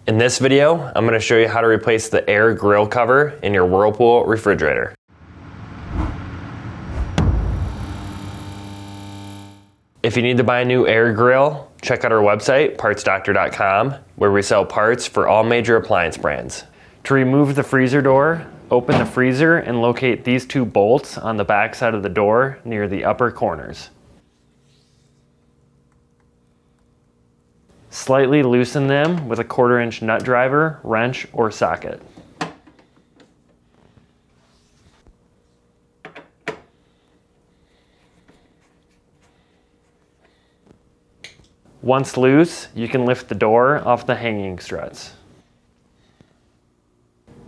In this video, I'm going to show you how to replace the air grill cover in your Whirlpool refrigerator. If you need to buy a new air grill, check out our website, partsdoctor.com, where we sell parts for all major appliance brands. To remove the freezer door, open the freezer and locate these two bolts on the back side of the door near the upper corners. Slightly loosen them with a 1/4 inch nut driver, wrench, or socket. Once loose, you can lift the door off the hanging struts.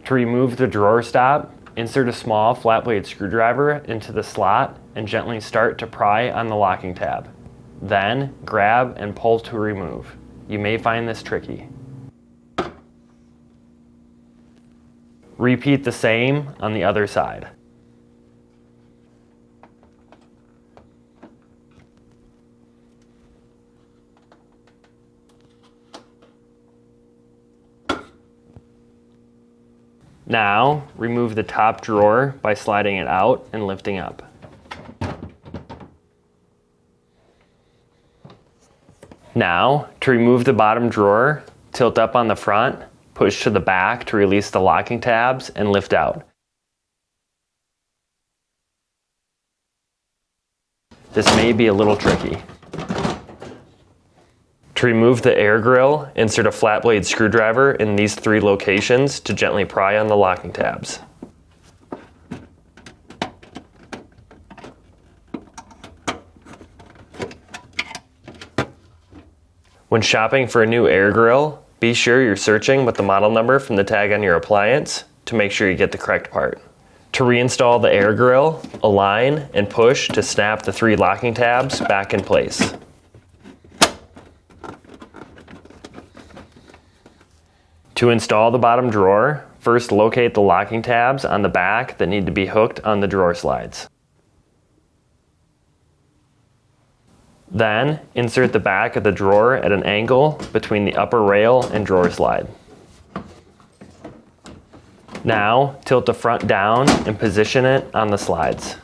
To remove the drawer stop, insert a small flat blade screwdriver into the slot and gently start to pry on the locking tab. Then, grab and pull to remove. You may find this tricky. Repeat the same on the other side. Now, remove the top drawer by sliding it out and lifting up. Now, to remove the bottom drawer, tilt up on the front, push to the back to release the locking tabs, and lift out. This may be a little tricky. To remove the air grill, insert a flat blade screwdriver in these 3 locations to gently pry on the locking tabs. When shopping for a new air grill, be sure you're searching with the model number from the tag on your appliance to make sure you get the correct part. To reinstall the air grill, align and push to snap the 3 locking tabs back in place. To install the bottom drawer, first locate the locking tabs on the back that need to be hooked on the drawer slides. Then, insert the back of the drawer at an angle between the upper rail and drawer slide. Now, tilt the front down and position it on the slides.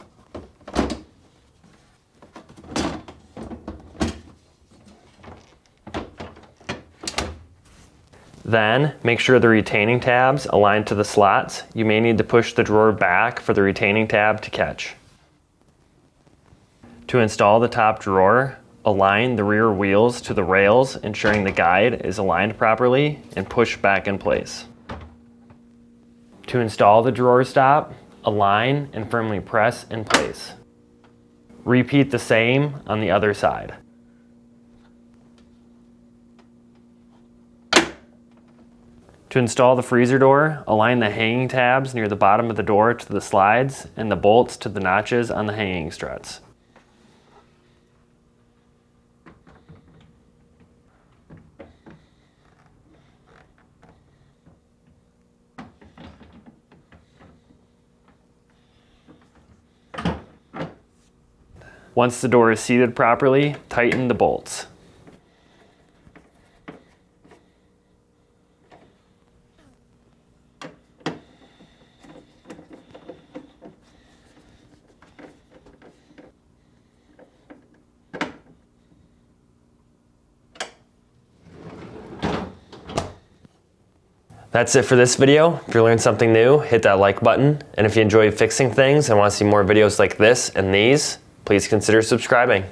Then, make sure the retaining tabs align to the slots. You may need to push the drawer back for the retaining tab to catch. To install the top drawer, align the rear wheels to the rails, ensuring the guide is aligned properly, and push back in place. To install the drawer stop, align and firmly press in place. Repeat the same on the other side. To install the freezer door, align the hanging tabs near the bottom of the door to the slides and the bolts to the notches on the hanging struts. Once the door is seated properly, tighten the bolts. That's it for this video. If you learned something new, hit that like button. And if you enjoy fixing things and want to see more videos like this and these, please consider subscribing.